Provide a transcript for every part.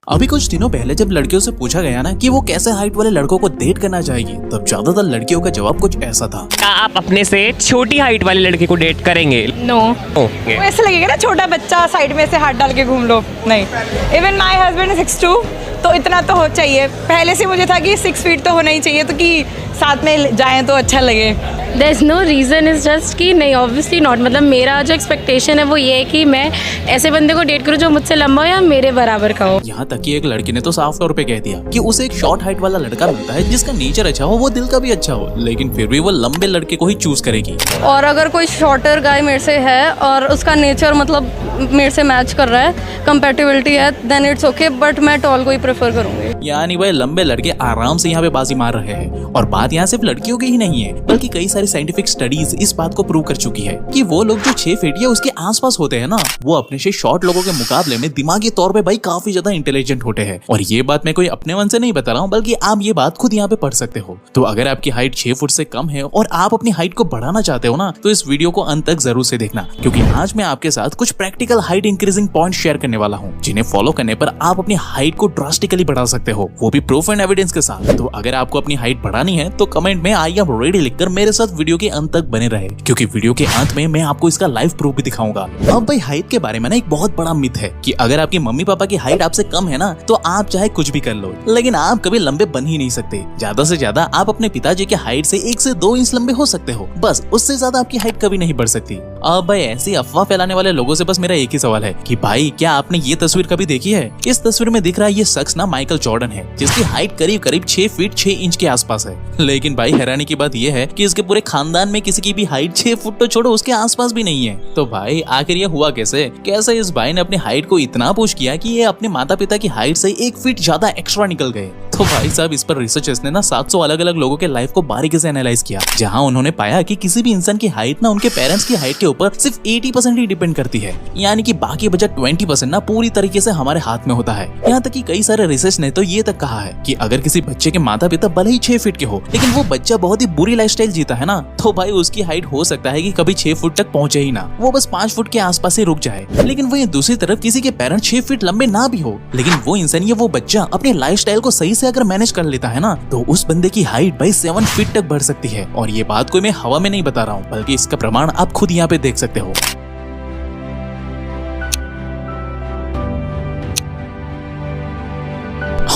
अभी कुछ दिनों पहले जब लड़कियों से पूछा गया ना कि वो कैसे हाइट वाले लड़कों को डेट करना चाहेगी, तब ज्यादातर लड़कियों का जवाब कुछ ऐसा था। क्या आप अपने से छोटी हाइट वाले लड़के को डेट करेंगे? नो वो ऐसा लगेगा ना छोटा बच्चा साइड में से हाथ डाल के घूम लो। नहीं, इवन माई हस्बैंड इज 6'2", तो इतना तो हो चाहिए। पहले से मुझे था कि 6 फीट तो होना ही चाहिए, तो कि साथ में जाएं तो अच्छा लगे। There is no reason, is just कि नहीं, ऑब्वियसली नॉट। मतलब मेरा जो एक्सपेक्टेशन है वो ये है कि मैं ऐसे बंदे को डेट करूँ जो मुझसे लंबा हो या मेरे बराबर का हो। यहाँ तक कि एक लड़की ने तो साफ तौर पे कह दिया कि उसे एक शॉर्ट हाइट वाला लड़का मिलता है जिसका नेचर अच्छा हो, वो दिल का भी अच्छा हो, लेकिन फिर भी वो लंबे लड़के को ही चूज करेगी। और अगर कोई शॉर्टर गाय मेरे से है और उसका नेचर मतलब मेरे से मैच कर रहा है, कंपैटिबिलिटी है, देन इट्स ओके, बट मैं टॉल को ही प्रेफर करूंगी। यानी भाई लंबे लड़के आराम से यहाँ पे बाजी मार रहे हैं। और बात यहाँ सिर्फ लड़कियों की ही नहीं है, बल्कि कई सारी साइंटिफिक स्टडीज इस बात को प्रूव कर चुकी है कि वो लोग जो 6 फीट या उसके आसपास होते हैं ना, वो अपने से शॉर्ट लोगों के मुकाबले में दिमागी तौर पे भाई काफी ज्यादा इंटेलिजेंट होते हैं। और ये बात मैं कोई अपने मन से नहीं बता रहा हूँ, बल्कि आप ये बात खुद यहाँ पे पढ़ सकते हो। तो अगर आपकी हाइट 6 फुट से कम है और आप अपनी हाइट को बढ़ाना चाहते हो ना, तो इस वीडियो को अंत तक जरूर से देखना, क्योंकि आज मैं आपके साथ कुछ practical height increasing point share करने वाला हूँ, जिन्हें फॉलो करने पर आप अपनी हाइट को ड्रास्टिकली बढ़ा सकते हो, वो भी प्रूफ एंड एविडेंस के साथ। तो अगर आपको अपनी हाइट बढ़ानी है तो कमेंट में आई एम रेडी लिखकर मेरे साथ वीडियो के अंत तक बने रहे, क्योंकि वीडियो के अंत में मैं आपको इसका लाइव प्रूफ भी दिखाऊंगा। अब भाई हाइट के बारे में ना एक बहुत बड़ा मिथ है कि अगर आपकी मम्मी पापा की हाइट आपसे कम है ना, तो आप चाहे कुछ भी कर लो, लेकिन आप कभी लंबे बन ही नहीं सकते। ज्यादा से ज्यादा आप अपने पिताजी की हाइट से 1 से 2 इंच लंबे हो सकते हो, बस उससे ज्यादा आपकी हाइट कभी नहीं बढ़ सकती। अब भाई ऐसी अफवाह फैलाने वाले लोगों से बस मेरा एक ही सवाल है कि भाई क्या आपने ये तस्वीर कभी देखी है? इस तस्वीर में दिख रहा है ये शख्स ना माइकल जॉर्डन है, जिसकी हाइट करीब करीब 6 फीट 6 इंच के आसपास है। लेकिन भाई हैरानी की बात यह है कि इसके पूरे खानदान में किसी की भी हाइट 6 फुट तो छोड़ो उसके आसपास भी नहीं है। तो भाई आखिर ये हुआ कैसे? कैसे इस भाई ने अपनी हाइट को इतना पुश किया कि ये अपने माता पिता की हाइट से 1 फीट ज्यादा एक्स्ट्रा निकल गए? तो भाई साहब इस पर रिसर्चर्स ने ना 700 अलग अलग लोगों के लाइफ को बारीकी से एनालाइज किया, जहां उन्होंने पाया कि किसी भी इंसान की हाइट ना उनके पेरेंट्स की हाइट के ऊपर सिर्फ 80% ही डिपेंड करती है, यानी कि बाकी बचा 20% ना पूरी तरीके से हमारे हाथ में होता है। यहाँ तक कि कई सारे रिसर्च ने तो ये तक कहा है कि अगर किसी बच्चे के माता पिता भले ही 6 फीट के हो, लेकिन वो बच्चा बहुत ही बुरी लाइफस्टाइल जीता है ना, तो भाई उसकी हाइट हो सकता है कि कभी 6 फुट तक पहुंचे ही ना, वो बस 5 फुट के आसपास ही रुक जाए। लेकिन वही दूसरी तरफ किसी के पेरेंट्स 6 फीट लंबे ना भी हो, लेकिन वो इंसान या वो बच्चा अपनी लाइफस्टाइल को सही से अगर मैनेज कर लेता है ना, तो उस बंदे की हाइट भाई 7 फीट तक बढ़ सकती है। और ये बात कोई मैं हवा में नहीं बता रहा हूँ, बल्कि इसका प्रमाण आप खुद यहाँ पे देख सकते हो।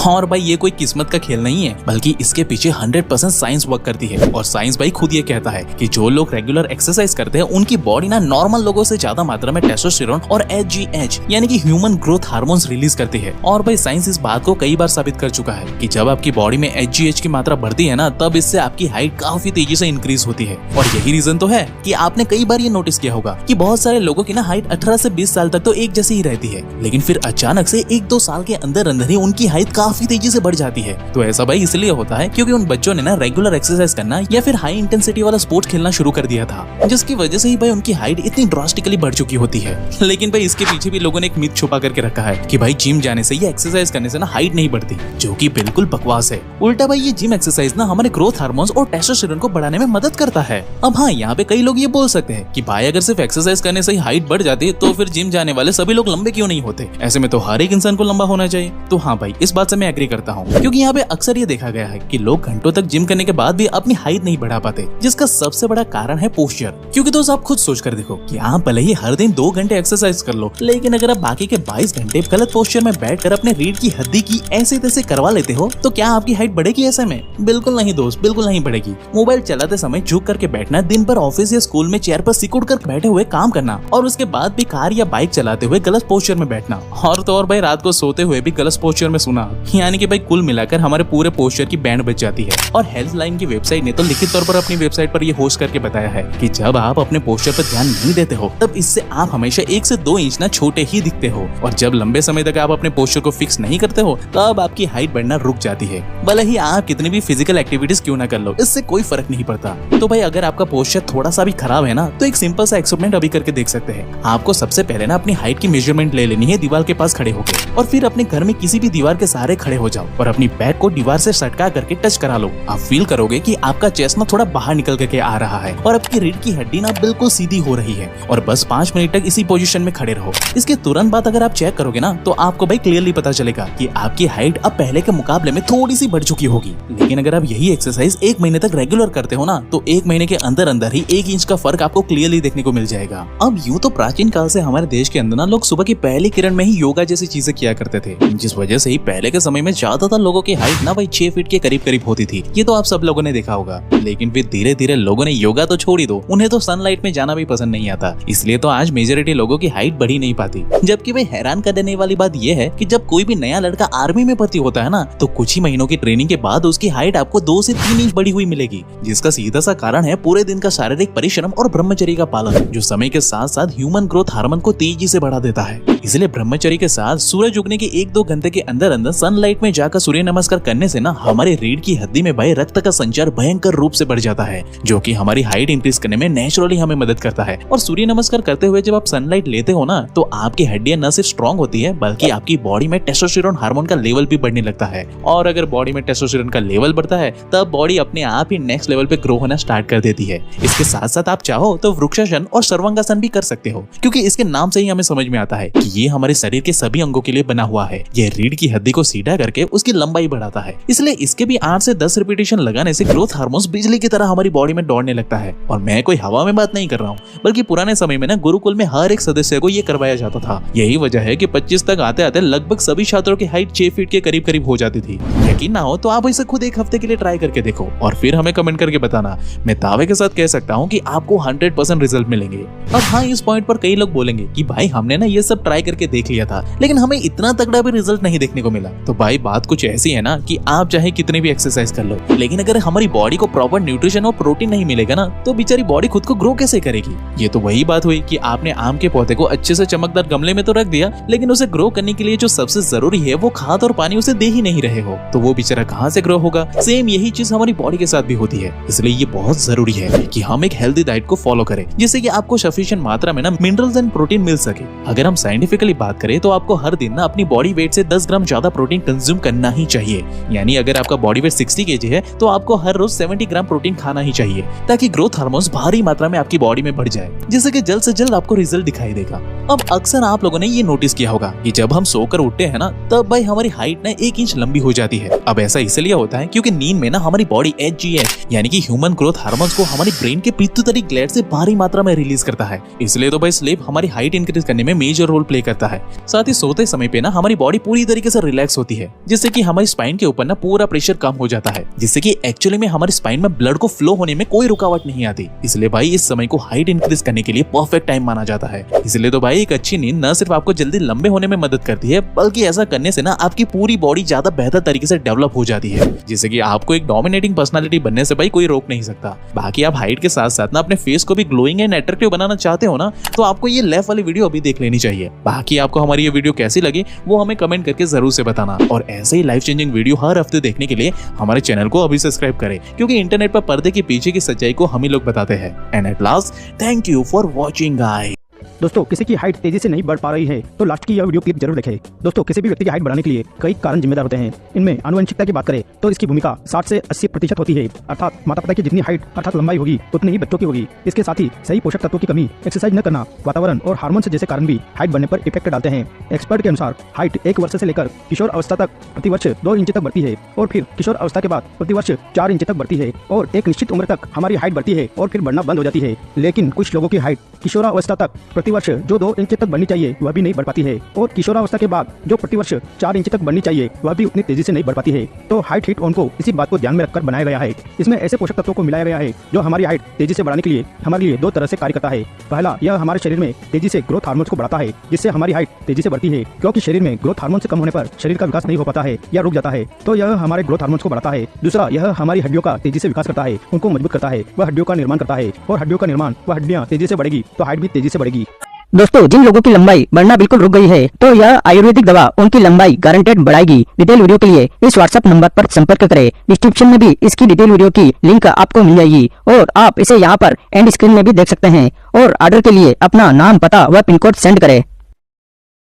और भाई ये कोई किस्मत का खेल नहीं है, बल्कि इसके पीछे 100% साइंस वर्क करती है। और साइंस भाई खुद ये कहता है कि जो लोग रेगुलर एक्सरसाइज करते हैं उनकी बॉडी ना नॉर्मल लोगों से ज्यादा मात्रा में टेस्टोस्टेरोन और HGH यानी कि ह्यूमन ग्रोथ हार्मोन्स रिलीज करती है। और भाई साइंस इस बात को कई बार साबित कर चुका है कि जब आपकी बॉडी में HGH की मात्रा बढ़ती है ना, तब इससे आपकी हाइट काफी तेजी से इंक्रीज होती है। और यही रीजन तो है कि आपने कई बार ये नोटिस किया होगा कि बहुत सारे लोगों की ना हाइट 18 से 20 साल तक तो एक जैसी ही रहती है, लेकिन फिर अचानक से 1-2 साल के अंदर अंदर ही उनकी हाइट काफी तेजी से बढ़ जाती है। तो ऐसा भाई इसलिए होता है क्योंकि उन बच्चों ने ना रेगुलर एक्सरसाइज करना या फिर हाई इंटेंसिटी वाला स्पोर्ट्स खेलना शुरू कर दिया था, जिसकी वजह से ही भाई उनकी हाइट इतनी ड्रास्टिकली बढ़ चुकी होती है। लेकिन भाई इसके पीछे भी लोगों ने एक मिथ छुपा करके रखा है कि भाई जिम जाने से या एक्सरसाइज करने से ना हाइट नहीं बढ़ती, जो कि बिल्कुल बकवास है। उल्टा भाई ये जिम एक्सरसाइज ना हमारे ग्रोथ हार्मोन्स और टेस्टोस्टेरोन को बढ़ाने में मदद करता है। अब हाँ, यहाँ पे कई लोग ये बोल सकते हैं कि भाई अगर सिर्फ एक्सरसाइज करने से ही हाइट बढ़ जाती तो फिर जिम जाने वाले सभी लोग लंबे क्यों नहीं होते? ऐसे में तो हर एक इंसान को लंबा होना चाहिए। तो हाँ भाई, इस बात से मैं एग्री करता हूँ, क्योंकि यहाँ पे अक्सर ये देखा गया है कि लोग घंटों तक जिम करने के बाद भी अपनी हाइट नहीं बढ़ा पाते, जिसका सबसे बड़ा कारण है पोस्चर। क्योंकि दोस्त आप खुद सोच कर देखो कि आप भले ही हर दिन 2 घंटे एक्सरसाइज कर लो, लेकिन अगर आप बाकी के 22 घंटे गलत पोस्चर में बैठकर अपने रीढ़ की हड्डी की ऐसे तैसे करवा लेते हो, तो क्या आपकी हाइट बढ़ेगी? ऐसे में बिल्कुल नहीं दोस्त, बिल्कुल नहीं बढ़ेगी। मोबाइल चलाते समय झुक करके बैठना, दिन भर ऑफिस या स्कूल में चेयर पर सिकुड़ कर बैठे हुए काम करना, और उसके बाद भी कार या बाइक चलाते हुए गलत पोस्चर में बैठना, और तो और भाई रात को सोते हुए भी गलत पोस्चर में सोना, यानी कि भाई कुल मिलाकर हमारे पूरे पोस्चर की बैंड बच जाती है। और हेल्थ लाइन की वेबसाइट ने तो लिखित तौर पर अपनी वेबसाइट पर ये होस्ट करके बताया है कि जब आप अपने पोस्चर पर ध्यान नहीं देते हो, तब इससे आप हमेशा 1 से 2 इंच ना छोटे ही दिखते हो। और जब लंबे समय तक आप अपने पोस्चर को फिक्स नहीं करते हो, तब आपकी हाइट बढ़ना रुक जाती है। भले ही आप कितनी भी फिजिकल एक्टिविटीज क्यों ना कर लो, इससे कोई फर्क नहीं पड़ता। तो भाई अगर आपका पोस्चर थोड़ा सा भी खराब है ना, तो एक सिंपल सा एक्सपेरिमेंट अभी करके देख सकते हैं। आपको सबसे पहले ना अपनी हाइट की मेजरमेंट ले लेनी है दीवार के पास खड़े होकर, और फिर अपने घर में किसी भी दीवार के सहारे खड़े हो जाओ और अपनी बैक को दीवार से सटका करके टच करा लो। आप फील करोगे कि आपका चेस्ट ना थोड़ा बाहर निकल करके आ रहा है और आपकी रीढ़ की हड्डी ना बिल्कुल सीधी हो रही है। और बस 5 मिनट तक इसी पोजीशन में खड़े रहो। इसके तुरंत बाद अगर आप चेक करोगे ना तो आपको भाई क्लियरली पता चलेगा कि आपकी हाइट अब पहले के मुकाबले में थोड़ी सी बढ़ चुकी होगी। लेकिन अगर आप यही एक्सरसाइज 1 महीने तक रेगुलर करते हो ना तो 1 महीने के अंदर अंदर ही 1 इंच का फर्क आपको क्लियरली देखने को मिल जाएगा। अब यूँ तो प्राचीन काल से हमारे देश के अंदर ना लोग सुबह की पहली किरण में ही योगा जैसी चीजें किया करते थे, जिस वजह से ही पहले के समय में ज्यादातर लोगों की हाइट ना भाई 6 फीट के करीब करीब होती थी। ये तो आप सब लोगों ने देखा होगा। लेकिन फिर धीरे धीरे लोगों ने योगा तो छोड़ ही दो, उन्हें तो सनलाइट में जाना भी पसंद नहीं आता, इसलिए तो आज मेजोरिटी लोगों की हाइट बढ़ ही नहीं पाती। जबकि भाई हैरान कर देने वाली बात यह है कि जब कोई भी नया लड़का आर्मी में भर्ती होता है ना तो कुछ ही महीनों की ट्रेनिंग के बाद उसकी हाइट आपको 2 से 3 इंच बढ़ी हुई मिलेगी, जिसका सीधा सा कारण है पूरे दिन का शारीरिक परिश्रम और ब्रह्मचर्य का पालन, जो समय के साथ साथ ह्यूमन ग्रोथ हार्मोन को तेजी से बढ़ा देता है। इसलिए ब्रह्मचर्य के साथ सूरज उगने के 1-2 घंटे के अंदर अंदर सनलाइट में जाकर सूर्य नमस्कार करने से ना हमारे रीढ़ की हड्डी में भाई रक्त का संचार भयंकर रूप से बढ़ जाता है, जो कि हमारी हाइट इंक्रीज करने में नेचुरली हमें मदद करता है। और सूर्य नमस्कार करते हुए जब आप सनलाइट लेते हो ना तो आपकी हड्डियां न सिर्फ स्ट्रॉन्ग होती है बल्कि आपकी बॉडी में टेस्टोस्टेरोन हार्मोन का लेवल भी बढ़ने लगता है। और अगर बॉडी में टेस्टोस्टेरोन का लेवल बढ़ता है तब बॉडी अपने आप ही नेक्स्ट लेवल पे ग्रो होना स्टार्ट कर देती है। इसके साथ साथ आप चाहो तो वृक्षासन और सर्वांगासन भी कर सकते हो, क्योंकि इसके नाम से ही हमें समझ में आता है कि ये हमारे शरीर के सभी अंगों के लिए बना हुआ है। ये रीढ़ की हड्डी को सीधा करके उसकी लंबाई बढ़ाता है, इसलिए इसके भी 8 से 10 रिपीटेशन लगाने से ग्रोथ हार्मोन्स बिजली की तरह हमारी बॉडी में दौड़ने लगता है। और मैं कोई हवा में बात नहीं कर रहा हूँ, बल्कि पुराने समय में ना गुरुकुल में हर एक सदस्य को ये करवाया जाता था। यही वजह है कि 25 तक आते आते लगभग सभी छात्रों की हाइट 6 फीट के करीब करीब हो जाती थी। यकीन ना हो तो आप इसे खुद 1 हफ्ते के लिए ट्राई करके देखो और फिर हमें कमेंट करके बताना। मैं दावे के साथ कह सकता हूँ कि आपको 100% रिजल्ट मिलेंगे। अब हाँ, इस पॉइंट पर कई लोग बोलेंगे कि भाई हमने ना ये सब ट्राई करके देख लिया था लेकिन हमें इतना तगड़ा भी रिजल्ट नहीं देखने को मिला। तो भाई बात कुछ ऐसी है ना कि आप चाहे कितनी भी एक्सरसाइज कर लो, लेकिन अगर हमारी बॉडी को प्रॉपर न्यूट्रिशन और प्रोटीन नहीं मिलेगा ना तो बेचारी बॉडी खुद को ग्रो कैसे करेगी। ये तो वही बात हुई कि आपने आम के पौधे को अच्छे से चमकदार गमले में तो रख दिया, लेकिन उसे ग्रो करने के लिए जो सबसे जरूरी है वो खाद और पानी उसे दे ही नहीं रहे हो, तो वो बेचारा कहाँ से ग्रो होगा। सेम यही चीज हमारी बॉडी के साथ भी होती है। इसलिए ये बहुत जरूरी है कि हम एक हेल्दी डाइट को फॉलो करें, जिससे कि आपको सफिशिएंट मात्रा में ना मिनरल्स एंड प्रोटीन मिल सके। अगर हम साइंटिफिकली बात करें तो आपको हर दिन ना अपनी बॉडी वेट से 10 ग्राम ज्यादा प्रोटीन कंज्यूम करना ही चाहिए। यानी अगर आपका बॉडी वेट 60 kg है तो आपको हर रोज 70 ग्राम प्रोटीन खाना ही चाहिए, ताकि ग्रोथ हार्मोन्स भारी मात्रा में आपकी बॉडी में बढ़ जाए, जिससे कि जल्द से जल्द आपको रिजल्ट दिखाई देगा। अब अक्सर आप लोगों ने ये नोटिस किया होगा कि जब हम सोकर उठते हैं ना तब भाई हमारी हाइट ना 1 इंच लंबी हो जाती है। अब ऐसा इसलिए होता है क्योंकि नींद में ना हमारी बॉडी HGH यानी कि ह्यूमन ग्रोथ हार्मोन्स को हमारी ब्रेन के पिट्यूटरी ग्लैंड से भारी मात्रा में रिलीज करता है। इसलिए तो भाई स्लीप हमारी हाइट इंक्रीज करने में मेजर रोल प्ले करता है। साथ ही सोते समय पे ना हमारी बॉडी पूरी तरीके से रिलैक्स होती है, जिससे कि हमारी स्पाइन के ऊपर ना पूरा प्रेशर कम हो जाता है, जिससे कि एक्चुअली में हमारी स्पाइन में ब्लड को फ्लो होने में कोई रुकावट नहीं आती। इसलिए भाई इस समय को हाइट इंक्रीज करने के लिए परफेक्ट टाइम माना जाता है। इसलिए तो भाई एक अच्छी नींद न सिर्फ आपको जल्दी लंबे होने में मदद करती है, बल्कि ऐसा करने से ना आपकी पूरी बॉडी ज्यादा बेहतर तरीके से डेवलप हो जाती है, जिससे कि आपको एक डोमिनेटिंग पर्सनालिटी बनने से भाई कोई रोक नहीं सकता। बाकी आप हाइट के साथ साथ ना अपने फेस को भी ग्लोइंग एंड अट्रैक्टिव बनाना चाहते हो ना तो आपको ये लेफ्ट वाली वीडियो अभी देख लेनी चाहिए। बाकी आपको हमारी ये वीडियो कैसी लगी वो हमें कमेंट करके जरूर से बताना, और ऐसे ही लाइफ चेंजिंग वीडियो हर हफ्ते देखने के लिए हमारे चैनल को अभी सब्सक्राइब करें, क्योंकि इंटरनेट पर पर्दे के पीछे की सच्चाई को हम ही लोग बताते हैं। And at last, thank you for watching guys. दोस्तों, किसी की हाइट तेजी से नहीं बढ़ पा रही है तो लास्ट की यह वीडियो क्लिप जरूर देखें। दोस्तों, किसी भी व्यक्ति की हाइट बढ़ाने के लिए कई कारण जिम्मेदार होते हैं। इनमें आनुवंशिकता की बात करें तो इसकी भूमिका 60 से 80% होती है, अर्थात माता पिता की जितनी हाइट अर्थात लंबाई होगी उतनी ही बच्चों की होगी। इसके साथ ही सही पोषक तत्वों की कमी, एक्सरसाइज न करना, वातावरण और हार्मोन्स जैसे कारण भी हाइट बढ़ने पर इफेक्ट डालते हैं। एक्सपर्ट के अनुसार हाइट 1 वर्ष से लेकर किशोर अवस्था तक प्रतिवर्ष 2 इंच तक बढ़ती है, और फिर किशोर अवस्था के बाद प्रतिवर्ष 4 इंच तक बढ़ती है, और एक निश्चित उम्र तक हमारी हाइट बढ़ती है और फिर बढ़ना बंद हो जाती है। लेकिन कुछ लोगों की हाइट किशोरावस्था तक प्रतिवर्ष जो 2 इंच तक बढ़नी चाहिए वह भी नहीं बढ़ पाती है, और किशोरावस्था के बाद जो प्रतिवर्ष 4 इंच तक बढ़नी चाहिए वह भी उतनी तेजी से नहीं बढ़ पाती है। तो हाइट हिट ऑन को इसी बात को ध्यान में रखकर बनाया गया है। इसमें ऐसे पोषक तत्वों को मिलाया गया है जो हमारी हाइट तेजी से बढ़ाने के लिए हमारे लिए 2 तरह से कार्य करता है। पहला, यह हमारे शरीर में तेजी से ग्रोथ हार्मोन्स को बढ़ाता है, जिससे हमारी हाइट तेजी से बढ़ती है, क्योंकि शरीर में ग्रोथ हार्मोन से कम होने पर शरीर का विकास नहीं हो पाता है या रुक जाता है, तो यह हमारे ग्रोथ हार्मोन्स को बढ़ाता है। दूसरा, यह हमारी हड्डियों का तेजी से विकास करता है, उनको मजबूत करता है, वह हड्डियों का निर्माण करता है, और हड्डियों का निर्माण व हड्डियां तेजी से बढ़ेगी तो हाइट भी तेजी से बढ़ेगी। दोस्तों, जिन लोगों की लंबाई बढ़ना बिल्कुल रुक गई है तो यह आयुर्वेदिक दवा उनकी लंबाई गारंटेड बढ़ाएगी। डिटेल वीडियो के लिए इस व्हाट्सएप नंबर पर संपर्क करें। डिस्क्रिप्शन में भी इसकी डिटेल वीडियो की लिंक आपको मिल जाएगी, और आप इसे यहाँ पर एंड स्क्रीन में भी देख सकते हैं। और ऑर्डर के लिए अपना नाम, पता व पिन कोड सेंड करें।